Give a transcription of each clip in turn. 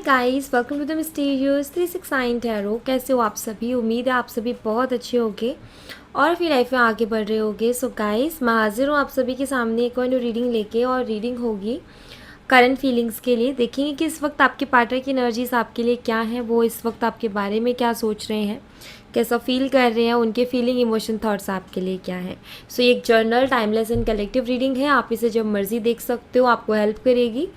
Guys, welcome to the mysterious 369 tarot. कैसे हो आप सभी? उम्मीद है आप सभी बहुत अच्छे होगे और अपनी लाइफ में आगे बढ़ रहे होगे। सो गाइस, मैं हाजिर हूँ आप सभी के सामने एक और न्यू रीडिंग लेके, और रीडिंग होगी करंट फीलिंग्स के लिए। देखेंगे कि इस वक्त आपके पार्टनर की एनर्जीज आपके लिए क्या है, वो इस वक्त आपके बारे में क्या सोच रहे हैं, कैसा फील कर रहे हैं, उनके फीलिंग इमोशन थॉट्स आपके लिए क्या है। सो ये एक journal, timeless and collective reading है। आप इसे जब मर्जी देख सकते हो, आपको हेल्प करेगी।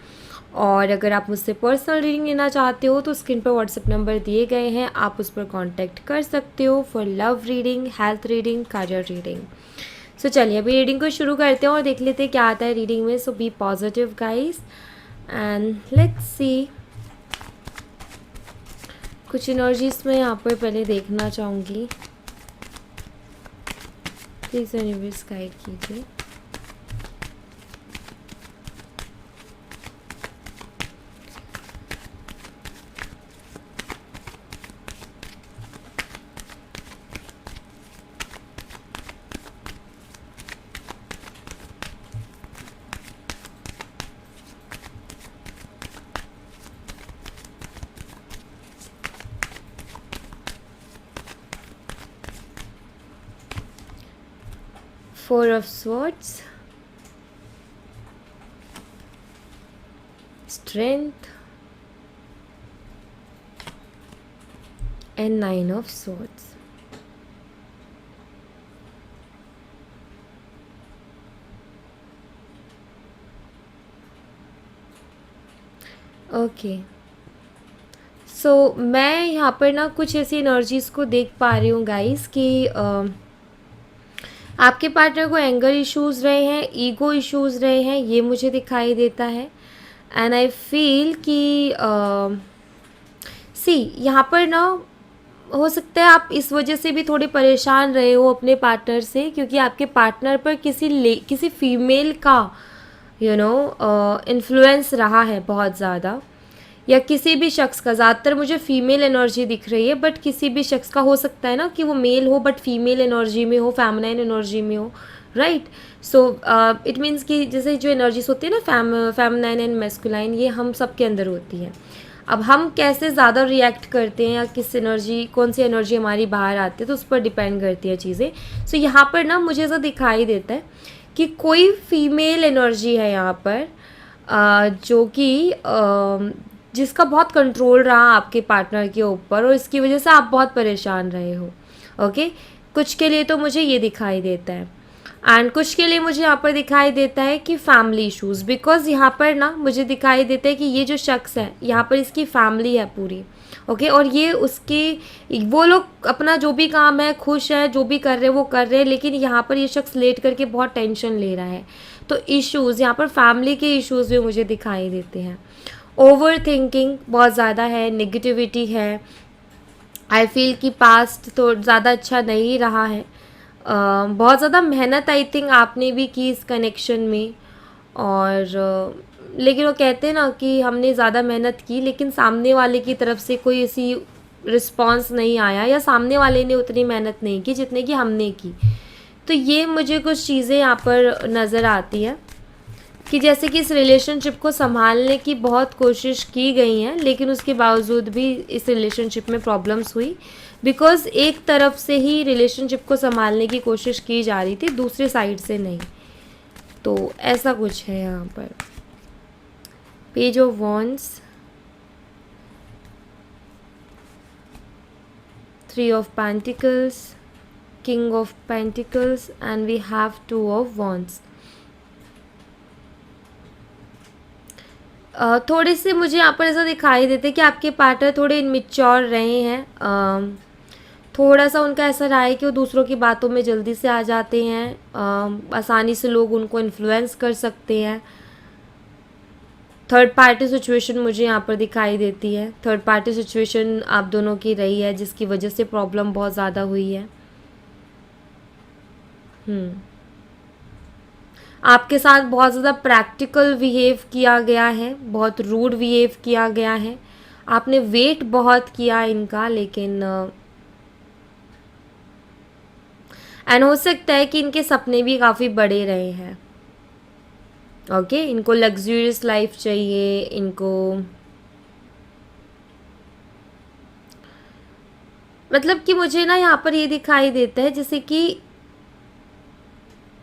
और अगर आप मुझसे पर्सनल रीडिंग लेना चाहते हो तो स्क्रीन पर व्हाट्सएप नंबर दिए गए हैं, आप उस पर कांटेक्ट कर सकते हो for love reading, health reading, career reading. So चलिए अभी रीडिंग को शुरू करते हैं और देख लेते हैं क्या आता है रीडिंग में। So be positive guys and let's see. कुछ एनर्जीज में यहाँ पर पहले देखना चाहूँगी, प्लीज़ यूनिवर्स गाइड कीजिए। Four of Swords, Strength, and Nine of Swords. Okay, so मैं यहाँ पर ना कुछ ऐसी एनर्जीज़ को देख पा रही हूँ गाइस कि आपके पार्टनर को एंगर इश्यूज़ रहे हैं, ईगो इश्यूज़ रहे हैं, ये मुझे दिखाई देता है। एंड आई फील कि सी यहाँ पर ना हो सकता है आप इस वजह से भी थोड़े परेशान रहे हो अपने पार्टनर से, क्योंकि आपके पार्टनर पर किसी फीमेल का इन्फ्लुएंस रहा है बहुत ज़्यादा, या किसी भी शख्स का। ज़्यादातर मुझे फीमेल एनर्जी दिख रही है, बट किसी भी शख्स का हो सकता है ना कि वो मेल हो बट फीमेल एनर्जी में हो, फेमिनाइन एनर्जी में हो, राइट। सो इट मीन्स कि जैसे जो एनर्जीज होती है ना फेमिनाइन एंड मैस्कुलाइन, ये हम सब के अंदर होती है। अब हम कैसे ज़्यादा रिएक्ट करते हैं या किस एनर्जी, कौन सी एनर्जी हमारी बाहर आती है, तो उस पर डिपेंड करती है चीज़ें। सो यहाँ पर ना मुझे ऐसा दिखाई देता है कि कोई फीमेल एनर्जी है यहाँ पर जो कि जिसका बहुत कंट्रोल रहा आपके पार्टनर के ऊपर, और इसकी वजह से आप बहुत परेशान रहे हो। ओके, कुछ के लिए तो मुझे ये दिखाई देता है, एंड कुछ के लिए मुझे यहाँ पर दिखाई देता है कि फैमिली इश्यूज़, बिकॉज यहाँ पर ना मुझे दिखाई देता है कि ये जो शख्स है यहाँ पर इसकी फैमिली है पूरी। ओके, और ये उसके वो लोग अपना जो भी काम है, खुश है, जो भी कर रहे हैं वो कर रहे हैं, लेकिन यहाँ पर ये शख्स लेट करके बहुत टेंशन ले रहा है। तो इश्यूज़ यहाँ पर फैमिली के इश्यूज़ भी मुझे दिखाई देते हैं। ओवर थिंकिंग बहुत ज़्यादा है, नेगेटिविटी है। आई फील कि पास्ट तो ज़्यादा अच्छा नहीं रहा है। बहुत ज़्यादा मेहनत आई थिंक आपने भी की इस कनेक्शन में, और लेकिन वो कहते हैं ना कि हमने ज़्यादा मेहनत की लेकिन सामने वाले की तरफ से कोई ऐसी रिस्पॉन्स नहीं आया, या सामने वाले ने उतनी मेहनत नहीं की जितने की हमने की। तो ये मुझे कुछ चीज़ें यहाँ पर नज़र आती है कि जैसे कि इस रिलेशनशिप को संभालने की बहुत कोशिश की गई है, लेकिन उसके बावजूद भी इस रिलेशनशिप में प्रॉब्लम्स हुई, बिकॉज़ एक तरफ से ही रिलेशनशिप को संभालने की कोशिश की जा रही थी, दूसरे साइड से नहीं। तो ऐसा कुछ है यहाँ पर। Page of wands, 3 of pentacles, king of pentacles, and we have 2 of wands. थोड़े से मुझे यहाँ पर ऐसा दिखाई देते कि आपके पार्टनर थोड़े इनमेच्योर रहे हैं। थोड़ा सा उनका ऐसा रहा है कि वो दूसरों की बातों में जल्दी से आ जाते हैं, आसानी से लोग उनको इन्फ्लुएंस कर सकते हैं। थर्ड पार्टी सिचुएशन मुझे यहाँ पर दिखाई देती है। थर्ड पार्टी सिचुएशन आप दोनों की रही है, जिसकी वजह से प्रॉब्लम बहुत ज़्यादा हुई है। आपके साथ बहुत ज़्यादा प्रैक्टिकल बिहेव किया गया है, बहुत रूड बिहेव किया गया है। आपने वेट बहुत किया इनका, लेकिन एंड हो सकता है कि इनके सपने भी काफ़ी बड़े रहे हैं। ओके, इनको लग्जूरियस लाइफ चाहिए, इनको मतलब कि मुझे ना यहाँ पर ये दिखाई देता है जैसे कि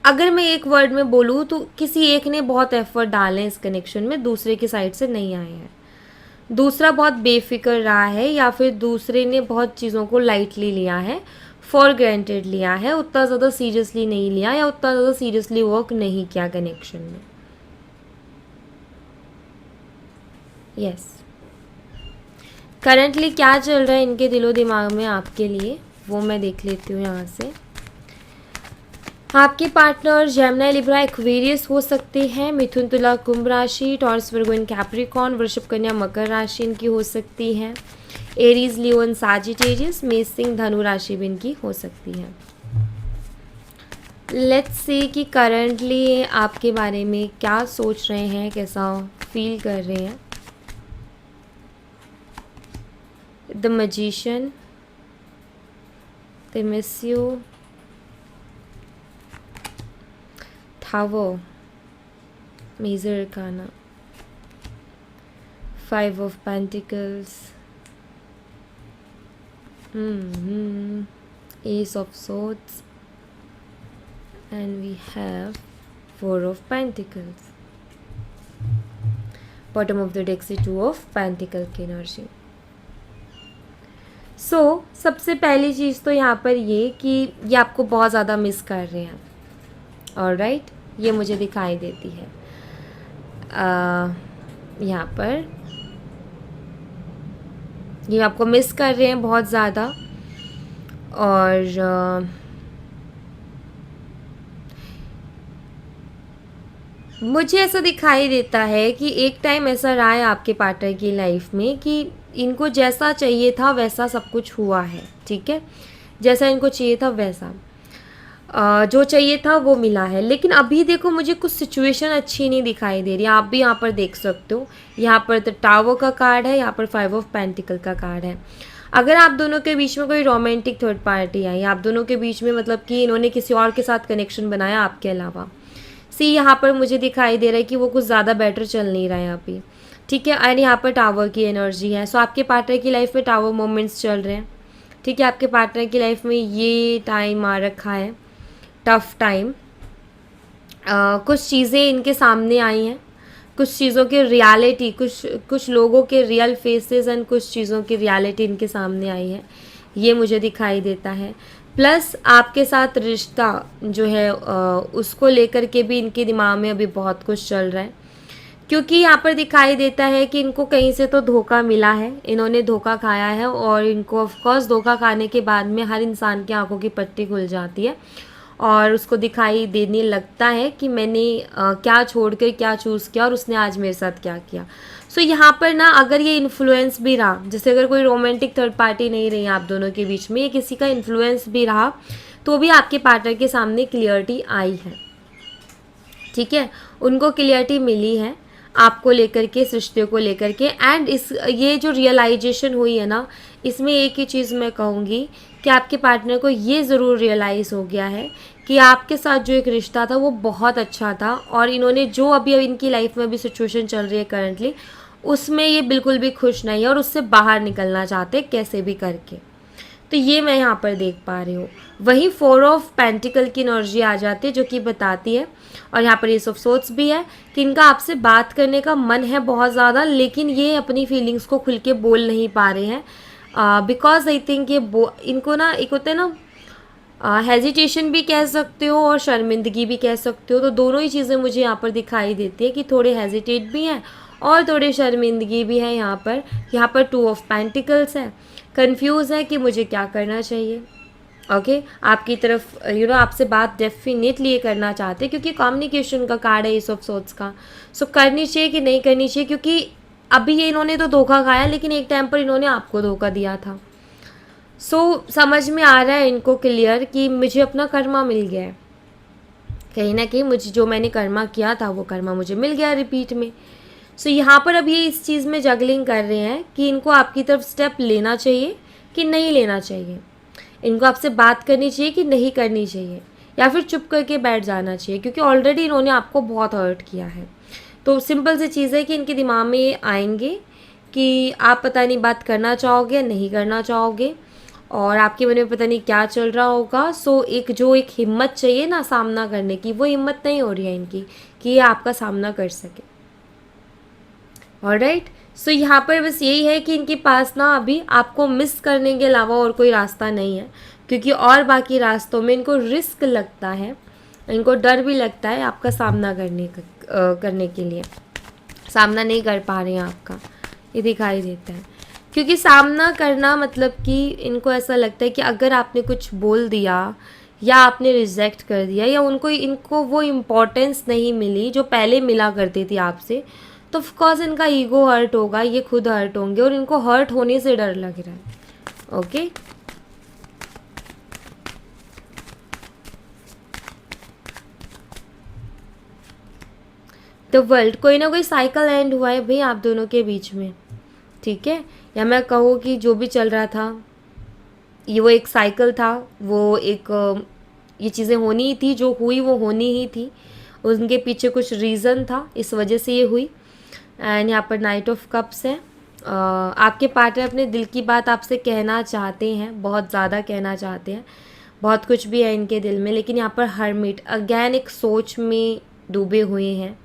अगर मैं एक वर्ड में बोलूँ तो किसी एक ने बहुत एफर्ट डाले इस कनेक्शन में, दूसरे की साइड से नहीं आए हैं। दूसरा बहुत बेफिक्र रहा है या फिर दूसरे ने बहुत चीज़ों को लाइटली लिया है, फॉर ग्रांटेड लिया है, उतना ज़्यादा सीरियसली नहीं लिया या उतना ज़्यादा सीरियसली वर्क नहीं किया कनेक्शन में। यस, करंटली क्या चल रहा है इनके दिलो दिमाग में आपके लिए वो मैं देख लेती हूँ यहाँ से। आपके पार्टनर जेमिनी, लिब्रा, एक्वेरियस हो सकते हैं। मिथुन, तुला, कुंभ राशि, टॉरस, वर्गो एंड कैप्रिकॉर्न, वृषभ, कन्या, मकर राशि इनकी हो सकती है। एरीज, लियो एंड सैजिटेरियस, मेष, सिंह, धनु राशि भी इनकी हो सकती है। लेट्स सी कि करंटली आपके बारे में क्या सोच रहे हैं, कैसा फील कर रहे हैं। The magician, they miss you, Tower, Major Arcana, 5 of Pentacles, Ace of Swords, and we have 4 of Pentacles. Bottom of the deck से 2 of Pentacle की एनर्जी। सबसे पहली चीज़ तो यहाँ पर ये कि ये आपको बहुत ज़्यादा मिस कर रहे हैं। ऑलराइट, ये मुझे दिखाई देती है यहाँ पर, ये आपको मिस कर रहे हैं बहुत ज़्यादा। और मुझे ऐसा दिखाई देता है कि एक टाइम ऐसा रहा है आपके पार्टनर की लाइफ में कि इनको जैसा चाहिए था वैसा सब कुछ हुआ है, ठीक है, जैसा इनको चाहिए था वैसा जो चाहिए था वो मिला है। लेकिन अभी देखो मुझे कुछ सिचुएशन अच्छी नहीं दिखाई दे रही। आप भी यहाँ पर देख सकते हो, यहाँ पर द टावर का कार्ड है, यहाँ पर 5 ऑफ पेंटिकल का कार्ड है। अगर आप दोनों के बीच में कोई रोमांटिक थर्ड पार्टी आई, आप दोनों के बीच में मतलब कि इन्होंने किसी और के साथ कनेक्शन बनाया आपके अलावा, यहाँ पर मुझे दिखाई दे रहा है कि वो कुछ ज़्यादा बेटर चल नहीं रहा है अभी, ठीक है। एंड यहाँ पर टावर की एनर्जी है। आपके पार्टनर की लाइफ में टावर मोमेंट्स चल रहे हैं, ठीक है। आपके पार्टनर की लाइफ में ये टाइम आ रखा है, टफ टाइम। कुछ चीज़ें इनके सामने आई हैं, कुछ चीज़ों की रियलिटी, कुछ लोगों के रियल फेसेस एंड कुछ चीज़ों की रियलिटी इनके सामने आई है, ये मुझे दिखाई देता है। प्लस आपके साथ रिश्ता जो है उसको लेकर के भी इनके दिमाग में अभी बहुत कुछ चल रहा है, क्योंकि यहाँ पर दिखाई देता है कि इनको कहीं से तो धोखा मिला है, इन्होंने धोखा खाया है। और इनको ऑफकोर्स धोखा खाने के बाद में हर इंसान की आंखों की पट्टी खुल जाती है और उसको दिखाई देने लगता है कि मैंने क्या छोड़ कर क्या चूज़ किया और उसने आज मेरे साथ क्या किया। यहाँ पर ना अगर ये इन्फ्लुएंस भी रहा, जैसे अगर कोई रोमांटिक थर्ड पार्टी नहीं रही आप दोनों के बीच में, ये किसी का इन्फ्लुएंस भी रहा तो भी आपके पार्टनर के सामने क्लियरिटी आई है, ठीक है। उनको क्लियरिटी मिली है आपको लेकर के, इस रिश्ते को लेकर के। एंड ये जो रियलाइजेशन हुई है ना, इसमें एक ही चीज़ मैं कहूँगी कि आपके पार्टनर को ये ज़रूर रियलाइज़ हो गया है कि आपके साथ जो एक रिश्ता था वो बहुत अच्छा था और इन्होंने जो अभी इनकी लाइफ में भी सिचुएशन चल रही है करंटली, उसमें ये बिल्कुल भी खुश नहीं है और उससे बाहर निकलना चाहते कैसे भी करके। तो ये मैं यहाँ पर देख पा रही हूँ। वहीं 4 ऑफ पेंटिकल की एनर्जी आ जाती है जो कि बताती है, और यहाँ पर एस ऑफ सोर्ड्स भी है कि इनका आपसे बात करने का मन है बहुत ज़्यादा, लेकिन ये अपनी फीलिंग्स को खुल के बोल नहीं पा रहे हैं। बिकॉज आई थिंक ये इनको ना एक होता है ना हेजिटेशन भी कह सकते हो और शर्मिंदगी भी कह सकते हो। तो दोनों ही चीज़ें मुझे यहाँ पर दिखाई देती है कि थोड़े हेजिटेट भी हैं और थोड़ी शर्मिंदगी भी है। यहाँ पर 2 ऑफ पेंटिकल्स है, कंफ्यूज है कि मुझे क्या करना चाहिए। ओके, आपकी तरफ आपसे बात डेफिनेटली ये करना चाहते हैं क्योंकि कम्युनिकेशन का कार्ड है एस ऑफ सोर्ड्स का। करनी चाहिए कि नहीं करनी चाहिए, क्योंकि अभी ये इन्होंने तो धोखा खाया लेकिन एक टाइम पर इन्होंने आपको धोखा दिया था। समझ में आ रहा है इनको क्लियर कि मुझे अपना कर्मा मिल गया है, कहीं ना कहीं मुझे जो मैंने कर्मा किया था वो कर्मा मुझे मिल गया रिपीट में। यहाँ पर अब ये इस चीज़ में जगलिंग कर रहे हैं कि इनको आपकी तरफ स्टेप लेना चाहिए कि नहीं लेना चाहिए, इनको आपसे बात करनी चाहिए कि नहीं करनी चाहिए, या फिर चुप करके बैठ जाना चाहिए, क्योंकि ऑलरेडी इन्होंने आपको बहुत हर्ट किया है। तो सिंपल सी चीज़ है कि इनके दिमाग में ये आएंगे कि आप पता नहीं बात करना चाहोगे या नहीं करना चाहोगे, और आपके मन में पता नहीं क्या चल रहा होगा। सो एक हिम्मत चाहिए ना सामना करने की, वो हिम्मत नहीं हो रही है इनकी कि ये आपका सामना कर सके। ऑलराइट, सो यहाँ पर बस यही है कि इनके पास ना अभी आपको मिस करने के अलावा और कोई रास्ता नहीं है, क्योंकि और बाकी रास्तों में इनको रिस्क लगता है, इनको डर भी लगता है आपका सामना करने के लिए। सामना नहीं कर पा रहे हैं आपका, ये दिखाई देता है। क्योंकि सामना करना मतलब कि इनको ऐसा लगता है कि अगर आपने कुछ बोल दिया या आपने रिजेक्ट कर दिया या इनको वो इम्पोर्टेंस नहीं मिली जो पहले मिला करती थी आपसे, तो ऑफकोर्स इनका ईगो हर्ट होगा, ये खुद हर्ट होंगे और इनको हर्ट होने से डर लग रहा है। ओके, द वर्ल्ड, कोई ना कोई साइकिल एंड हुआ है भाई आप दोनों के बीच में, ठीक है। या मैं कहूँ कि जो भी चल रहा था ये वो एक साइकिल था, वो ये चीज़ें होनी ही थी, जो हुई वो होनी ही थी, उनके पीछे कुछ रीज़न था, इस वजह से ये हुई। एंड यहाँ पर नाइट ऑफ कप्स है। आपके पार्टनर अपने दिल की बात आपसे कहना चाहते हैं, बहुत ज़्यादा कहना चाहते हैं, बहुत कुछ भी है इनके दिल में, लेकिन यहाँ पर हर्मिट अगेन एक सोच में डूबे हुए हैं,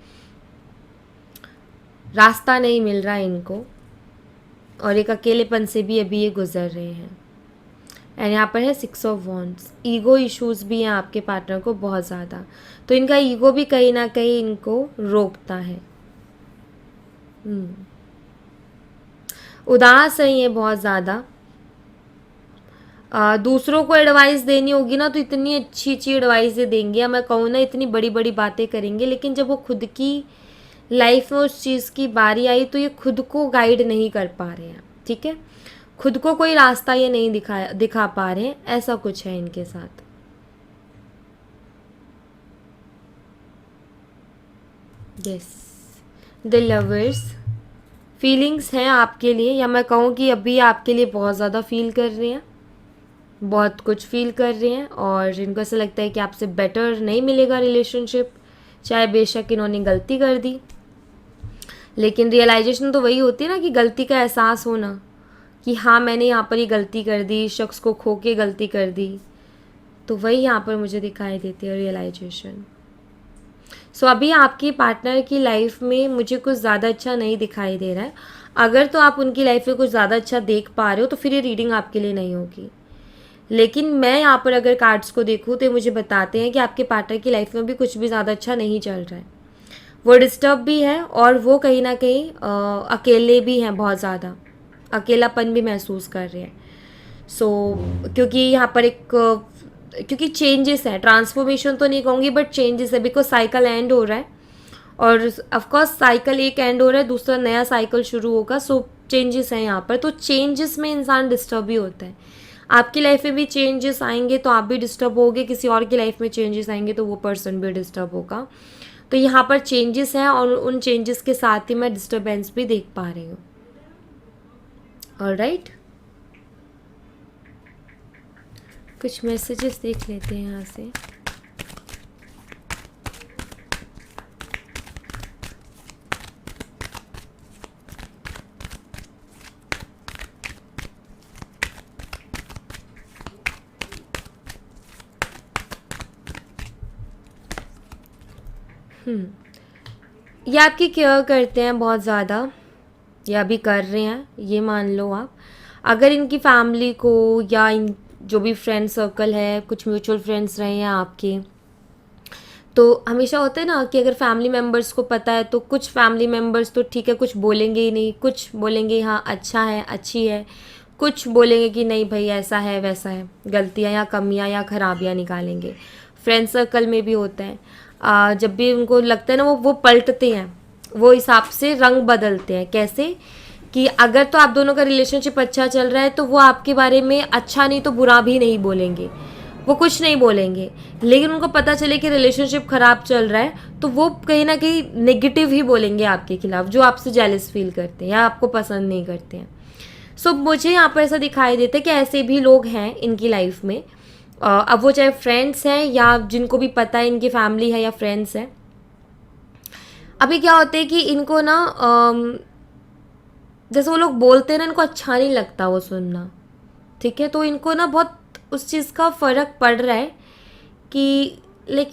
रास्ता नहीं मिल रहा है इनको और एक अकेलेपन से भी अभी ये गुजर रहे हैं। एंड यहाँ पर है 6 ऑफ वॉन्ड्स, ईगो इश्यूज भी हैं आपके पार्टनर को बहुत ज़्यादा, तो इनका ईगो भी कहीं ना कहीं इनको रोकता है। उदास है ये बहुत ज़्यादा। दूसरों को एडवाइस देनी होगी ना तो इतनी अच्छी अच्छी एडवाइस देंगे, या मैं कहूँ ना इतनी बड़ी बड़ी बातें करेंगे, लेकिन जब वो खुद की लाइफ में उस चीज़ की बारी आई तो ये खुद को गाइड नहीं कर पा रहे हैं, ठीक है, खुद को कोई रास्ता ये नहीं दिखा पा रहे हैं, ऐसा कुछ है इनके साथ। यस, द लवर्स, फीलिंग्स हैं आपके लिए, या मैं कहूँ कि अभी आपके लिए बहुत ज़्यादा फील कर रहे हैं, बहुत कुछ फील कर रहे हैं, और इनको ऐसा लगता है कि आपसे बेटर नहीं मिलेगा रिलेशनशिप, चाहे बेशक इन्होंने गलती कर दी, लेकिन रियलाइजेशन तो वही होती है ना कि गलती का एहसास होना कि हाँ मैंने यहाँ पर ही गलती कर दी, शख्स को खो के गलती कर दी, तो वही यहाँ पर मुझे दिखाई देती है रियलाइजेशन। सो अभी आपकी पार्टनर की लाइफ में मुझे कुछ ज़्यादा अच्छा नहीं दिखाई दे रहा है। अगर तो आप उनकी लाइफ में कुछ ज़्यादा अच्छा देख पा रहे हो तो फिर ये रीडिंग आपके लिए नहीं होगी, लेकिन मैं यहाँ पर अगर कार्ड्स को देखूँ तो मुझे बताते हैं कि आपके पार्टनर की लाइफ में भी कुछ भी ज़्यादा अच्छा नहीं चल रहा है, वो डिस्टर्ब भी है और वो कहीं ना कहीं अकेले भी हैं, बहुत ज़्यादा अकेलापन भी महसूस कर रहे हैं। सो क्योंकि यहाँ पर क्योंकि चेंजेस है, ट्रांसफॉर्मेशन तो नहीं कहूँगी बट चेंजेस है, बिकॉज साइकिल एंड हो रहा है और ऑफकोर्स साइकिल एक एंड हो रहा है, दूसरा नया साइकिल शुरू होगा। सो चेंजेस हैं यहाँ पर, तो चेंजेस में इंसान डिस्टर्ब ही होता है। आपकी लाइफ में भी चेंजेस आएंगे तो आप भी डिस्टर्ब होगे, किसी और की लाइफ में चेंजेस आएंगे तो वो पर्सन भी डिस्टर्ब होगा। तो यहाँ पर चेंजेस हैं और उन चेंजेस के साथ ही मैं डिस्टर्बेंस भी देख पा रही हूँ। ऑलराइट, कुछ मैसेजेस देख लेते हैं यहाँ से। ये आपकी केयर करते हैं बहुत ज़्यादा, या अभी कर रहे हैं, ये मान लो आप। अगर इनकी फैमिली को या इन जो भी फ्रेंड सर्कल है, कुछ म्यूचुअल फ्रेंड्स रहे हैं आपके, तो हमेशा होता है ना कि अगर फैमिली मेम्बर्स को पता है तो कुछ फैमिली मेम्बर्स तो ठीक है कुछ बोलेंगे ही नहीं, कुछ बोलेंगे हाँ अच्छा है अच्छी है, कुछ बोलेंगे कि नहीं भाई ऐसा है वैसा है, गलतियाँ या कमियाँ या खराबियाँ निकालेंगे। फ्रेंड सर्कल में भी होता है, जब भी उनको लगता है ना वो पलटते हैं, वो हिसाब से रंग बदलते हैं। कैसे कि अगर तो आप दोनों का रिलेशनशिप अच्छा चल रहा है तो वो आपके बारे में अच्छा नहीं तो बुरा भी नहीं बोलेंगे, वो कुछ नहीं बोलेंगे, लेकिन उनको पता चले कि रिलेशनशिप ख़राब चल रहा है तो वो कहीं ना कहीं नेगेटिव ही बोलेंगे आपके खिलाफ, जो आपसे जेलस फील करते हैं या आपको पसंद नहीं करते हैं। सो मुझे यहाँ पर ऐसा दिखाई देता है कि ऐसे भी लोग हैं इनकी लाइफ में, अब वो चाहे फ्रेंड्स हैं या जिनको भी पता है इनकी फैमिली है या फ्रेंड्स हैं। अभी क्या होता है कि इनको ना जैसे वो लोग बोलते हैं ना, इनको अच्छा नहीं लगता वो सुनना, ठीक है, तो इनको ना बहुत उस चीज़ का फ़र्क पड़ रहा है कि लाइक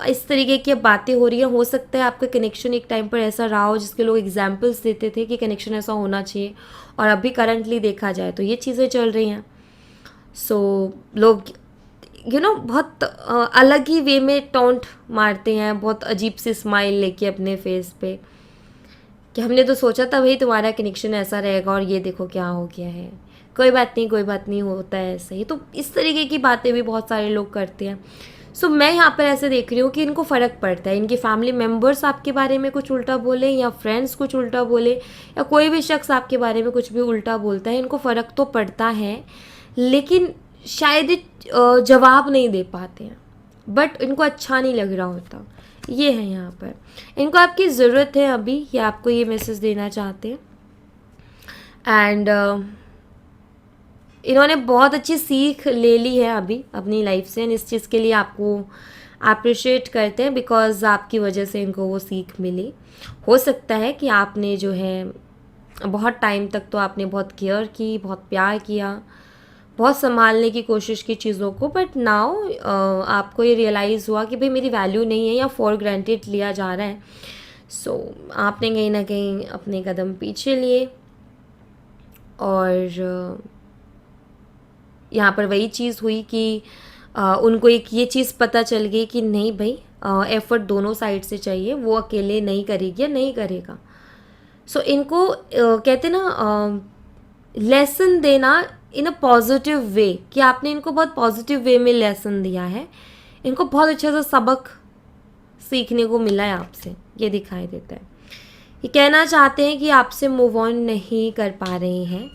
इस तरीके की अब बातें हो रही हैं। हो सकता है आपका कनेक्शन एक टाइम पर ऐसा रहा हो जिसके लोग एग्जाम्पल्स देते थे कि कनेक्शन ऐसा होना चाहिए, और अभी करंटली देखा जाए तो ये चीज़ें चल रही हैं। सो लोग बहुत अलग ही वे में टॉन्ट मारते हैं, बहुत अजीब सी स्माइल लेके अपने फेस पे, कि हमने तो सोचा था भाई तुम्हारा कनेक्शन ऐसा रहेगा और ये देखो क्या हो गया है। कोई बात नहीं, कोई बात नहीं, होता है ऐसे ही। तो इस तरीके की बातें भी बहुत सारे लोग करते हैं। सो मैं यहाँ पर ऐसे देख रही हूँ कि इनको फ़र्क पड़ता है, इनके फैमिली मेम्बर्स आपके बारे में कुछ उल्टा बोले या फ्रेंड्स कुछ उल्टा बोले या कोई भी शख्स आपके बारे में कुछ भी उल्टा बोलता है, इनको फ़र्क तो पड़ता है, लेकिन शायद ये जवाब नहीं दे पाते हैं, बट इनको अच्छा नहीं लग रहा होता। ये है यहाँ पर, इनको आपकी ज़रूरत है अभी, ये आपको ये मैसेज देना चाहते हैं। एंड इन्होंने बहुत अच्छी सीख ले ली है अभी अपनी लाइफ से, एंड इस चीज़ के लिए आपको अप्रिशिएट करते हैं, बिकॉज़ आपकी वजह से इनको वो सीख मिली। हो सकता है कि आपने जो है बहुत टाइम तक तो आपने बहुत केयर की, बहुत प्यार किया, बहुत संभालने की कोशिश की चीज़ों को, बट नाउ आपको ये रियलाइज़ हुआ कि भाई मेरी वैल्यू नहीं है या फॉर ग्रांटेड लिया जा रहा है। सो आपने कहीं ना कहीं अपने कदम पीछे लिए, और यहाँ पर वही चीज़ हुई कि उनको एक ये चीज़ पता चल गई कि नहीं भाई, एफ़र्ट दोनों साइड से चाहिए, वो अकेले नहीं करेगी या नहीं करेगा। सो इनको कहते ना लेसन देना इन अ पॉजिटिव वे, कि आपने इनको बहुत पॉजिटिव वे में लेसन दिया है, इनको बहुत अच्छा सा सबक सीखने को मिला है आपसे, ये दिखाई देता है। ये कहना चाहते हैं कि आपसे मूव ऑन नहीं कर पा रहे हैं,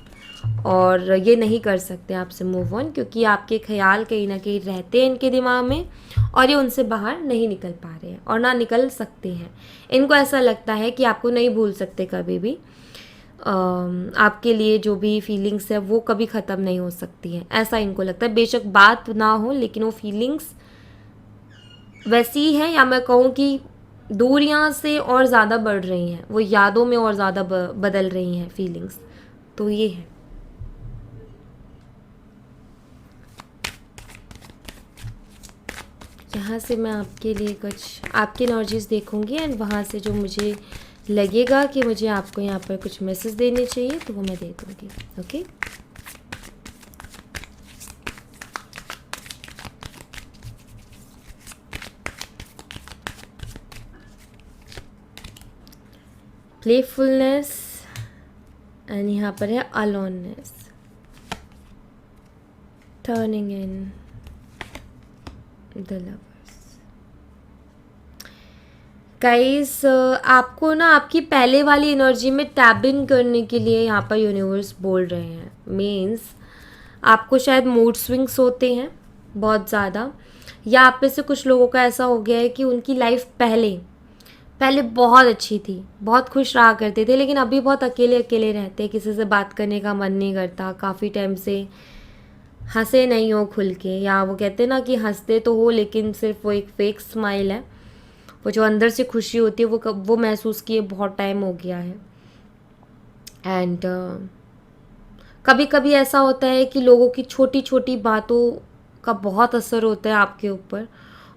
और ये नहीं कर सकते आपसे मूव ऑन, क्योंकि आपके ख्याल कहीं ना कहीं रहते हैं इनके दिमाग में, और ये उनसे बाहर नहीं निकल पा रहे हैं और ना निकल सकते हैं। इनको ऐसा लगता है कि आपको नहीं भूल सकते कभी भी, आपके लिए जो भी फीलिंग्स है वो कभी ख़त्म नहीं हो सकती हैं, ऐसा इनको लगता है। बेशक बात ना हो, लेकिन वो फीलिंग्स वैसी ही हैं, या मैं कहूँ कि दूरियां से और ज़्यादा बढ़ रही हैं, वो यादों में और ज़्यादा बदल रही हैं फीलिंग्स। तो ये है। यहाँ से मैं आपके लिए कुछ आपकी एनर्जीज देखूंगी, एंड वहाँ से जो मुझे लगेगा कि मुझे आपको यहाँ पर कुछ मैसेज देने चाहिए तो वो मैं दे दूँगी। ओके, प्लेफुलनेस, एंड यहाँ पर है aloneness, turning in the lovers. Guys, आपको ना आपकी पहले वाली एनर्जी में टैप इन करने के लिए यहाँ पर यूनिवर्स बोल रहे हैं। मीन्स आपको शायद मूड स्विंग्स होते हैं बहुत ज़्यादा, या आप में से कुछ लोगों का ऐसा हो गया है कि उनकी लाइफ पहले बहुत अच्छी थी, बहुत खुश रहा करते थे, लेकिन अभी बहुत अकेले अकेले रहते हैं, किसी से बात करने का मन नहीं करता, काफ़ी टाइम से हंसे नहीं हो खुल के, या वो कहते हैं ना कि हंसते तो हो लेकिन सिर्फ वो एक फेक स्माइल है, वो जो अंदर से खुशी होती है वो महसूस किए बहुत टाइम हो गया है। एंड कभी कभी ऐसा होता है कि लोगों की छोटी छोटी बातों का बहुत असर होता है आपके ऊपर,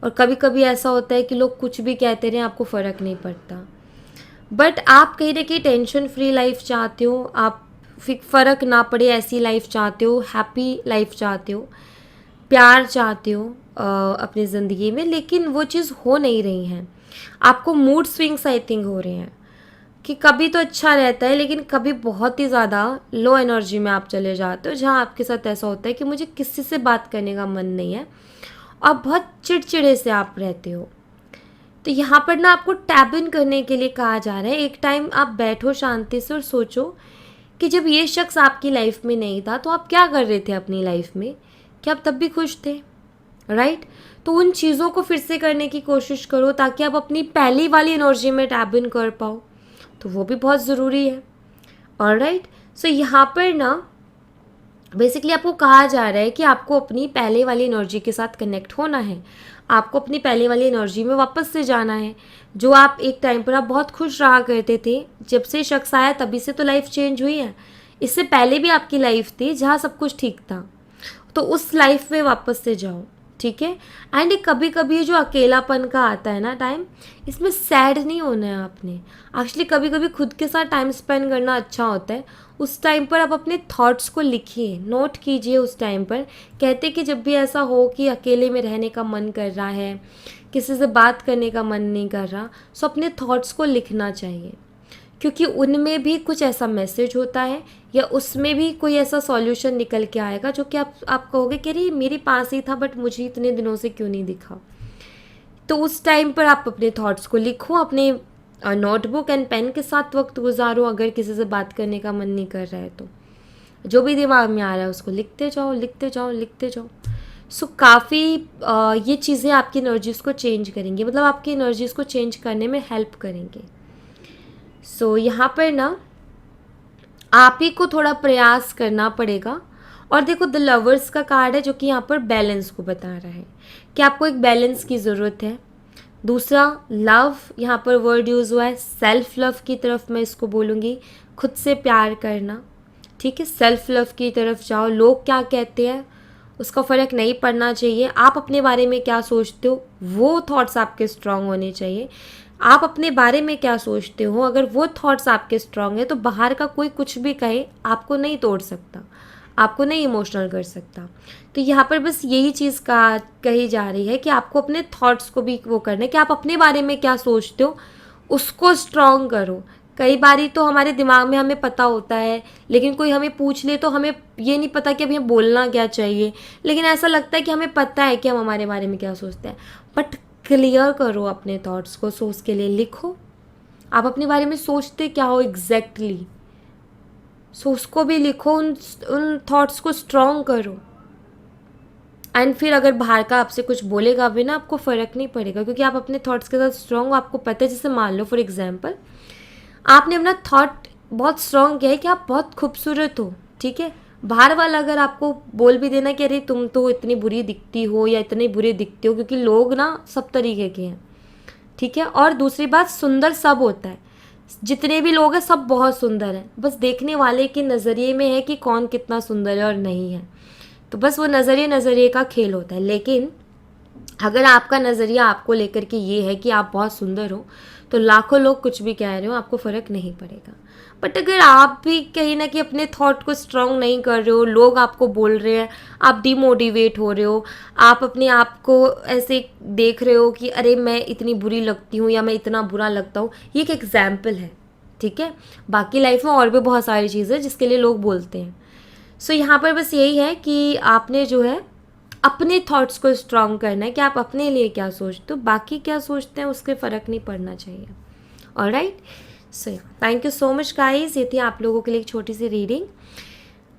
और कभी कभी ऐसा होता है कि लोग कुछ भी कहते रहें, आपको फ़र्क नहीं पड़ता। बट आप कहीं ना कहीं टेंशन फ्री लाइफ चाहते हो, आप फ़र्क ना पड़े ऐसी लाइफ चाहते हो, हैप्पी लाइफ चाहते हो, प्यार चाहते हो अपनी ज़िंदगी में, लेकिन वो चीज़ हो नहीं रही है। आपको मूड स्विंग्स आई थिंक हो रहे हैं, कि कभी तो अच्छा रहता है लेकिन कभी बहुत ही ज़्यादा लो एनर्जी में आप चले जाते हो, जहाँ आपके साथ ऐसा होता है कि मुझे किसी से बात करने का मन नहीं है, और बहुत चिड़चिड़े से आप रहते हो। तो यहाँ पर ना आपको टैप इन करने के लिए कहा जा रहा है। एक टाइम आप बैठो शांति से और सोचो कि जब ये शख्स आपकी लाइफ में नहीं था तो आप क्या कर रहे थे अपनी लाइफ में, क्या आप तब भी खुश थे? राइट? तो उन चीज़ों को फिर से करने की कोशिश करो ताकि आप अपनी पहली वाली एनर्जी में टैप इन कर पाओ, तो वो भी बहुत ज़रूरी है। ऑलराइट, सो यहाँ पर ना बेसिकली आपको कहा जा रहा है कि आपको अपनी पहले वाली एनर्जी के साथ कनेक्ट होना है, आपको अपनी पहले वाली एनर्जी में वापस से जाना है। जो आप एक टाइम पर आप बहुत खुश रहा करते थे, जब से शख्स आया तभी से तो लाइफ चेंज हुई है, इससे पहले भी आपकी लाइफ थी जहाँ सब कुछ ठीक था, तो उस लाइफ में वापस से जाओ, ठीक है। एंड कभी कभी जो अकेलापन का आता है ना टाइम, इसमें सैड नहीं होना है आपने। एक्चुअली कभी कभी खुद के साथ टाइम स्पेंड करना अच्छा होता है। उस टाइम पर आप अपने थॉट्स को लिखिए, नोट कीजिए उस टाइम पर। कहते कि जब भी ऐसा हो कि अकेले में रहने का मन कर रहा है, किसी से बात करने का मन नहीं कर रहा, सो अपने थॉट्स को लिखना चाहिए, क्योंकि उनमें भी कुछ ऐसा मैसेज होता है या उसमें भी कोई ऐसा सॉल्यूशन निकल के आएगा जो कि आप कहोगे कि अरे मेरे पास ही था बट मुझे इतने दिनों से क्यों नहीं दिखा। तो उस टाइम पर आप अपने थॉट्स को लिखो, अपने नोटबुक एंड पेन के साथ वक्त गुजारो। अगर किसी से बात करने का मन नहीं कर रहा है तो जो भी दिमाग में आ रहा है उसको लिखते जाओ, लिखते जाओ, लिखते जाओ। सो काफ़ी ये चीज़ें आपकी एनर्जीज़ को चेंज करेंगी, मतलब आपकी एनर्जीज़ को चेंज करने में हेल्प करेंगे। सो यहाँ पर ना आप ही को थोड़ा प्रयास करना पड़ेगा। और देखो द लवर्स का कार्ड है जो कि यहाँ पर बैलेंस को बता रहा है कि आपको एक बैलेंस की ज़रूरत है। दूसरा लव, यहाँ पर वर्ड यूज़ हुआ है, सेल्फ लव की तरफ मैं इसको बोलूँगी, खुद से प्यार करना, ठीक है। सेल्फ लव की तरफ जाओ। लोग क्या कहते हैं उसका फ़र्क नहीं पड़ना चाहिए। आप अपने बारे में क्या सोचते हो वो थॉट्स आपके स्ट्रांग होने चाहिए। आप अपने बारे में क्या सोचते हो, अगर वो थॉट्स आपके स्ट्रांग है तो बाहर का कोई कुछ भी कहे आपको नहीं तोड़ सकता, आपको नहीं इमोशनल कर सकता। तो यहाँ पर बस यही चीज़ कही जा रही है कि आपको अपने थॉट्स को भी वो करना है कि आप अपने बारे में क्या सोचते हो उसको स्ट्रांग करो। कई बारी तो हमारे दिमाग में हमें पता होता है, लेकिन कोई हमें पूछ ले तो हमें ये नहीं पता कि अभी हमें बोलना क्या चाहिए, लेकिन ऐसा लगता है कि हमें पता है कि हम हमारे बारे में क्या सोचते हैं। बट क्लियर करो अपने थॉट्स को, सो उसके लिए लिखो आप अपने बारे में सोचते क्या हो एग्जैक्टली, सो उसको भी लिखो, उन थॉट्स को स्ट्रॉन्ग करो। एंड फिर अगर बाहर का आपसे कुछ बोलेगा भी ना, आपको फ़र्क नहीं पड़ेगा, क्योंकि आप अपने थॉट्स के साथ स्ट्रॉन्ग हो। आपको पता है, जैसे मान लो फॉर एग्जांपल आपने अपना थॉट बहुत स्ट्रॉन्ग किया है कि आप बहुत खूबसूरत हो, ठीक है। बाहर वाला अगर आपको बोल भी देना कि अरे तुम तो इतनी बुरी दिखती हो या इतने बुरे दिखते हो, क्योंकि लोग ना सब तरीके के हैं, ठीक है। और दूसरी बात, सुंदर सब होता है, जितने भी लोग हैं सब बहुत सुंदर हैं, बस देखने वाले के नज़रिए में है कि कौन कितना सुंदर है और नहीं है। तो बस वो नज़रिए का खेल होता है। लेकिन अगर आपका नज़रिया आपको लेकर के ये है कि आप बहुत सुंदर हो, तो लाखों लोग कुछ भी कह रहे हो आपको फ़र्क नहीं पड़ेगा। बट अगर आप भी कहीं ना कहीं अपने थॉट को स्ट्रॉन्ग नहीं कर रहे हो, लोग आपको बोल रहे हैं, आप डिमोटिवेट हो रहे हो, आप अपने आप को ऐसे देख रहे हो कि अरे मैं इतनी बुरी लगती हूँ या मैं इतना बुरा लगता हूँ, ये एक एग्जाम्पल है, ठीक है। बाकी लाइफ में और भी बहुत सारी चीज़ें जिसके लिए लोग बोलते हैं। सो यहाँ पर बस यही है कि आपने जो है अपने थॉट्स को स्ट्रॉन्ग करना है कि आप अपने लिए क्या सोचते हो, बाकी क्या सोचते हैं उसके फ़र्क नहीं पड़ना चाहिए। Alright, so thank you so much guys, ये थी आप लोगों के लिए एक छोटी सी रीडिंग।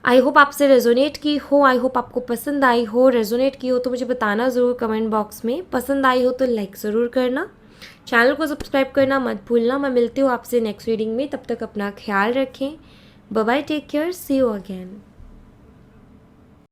आई होप आपसे रेजोनेट की हो, आई होप आपको पसंद आई हो। रेजोनेट की हो तो मुझे बताना ज़रूर कमेंट बॉक्स में, पसंद आई हो तो लाइक ज़रूर करना, चैनल को सब्सक्राइब करना मत भूलना। मैं मिलती हूँ आपसे नेक्स्ट रीडिंग में, तब तक अपना ख्याल रखें। Bye bye, take care, see you again.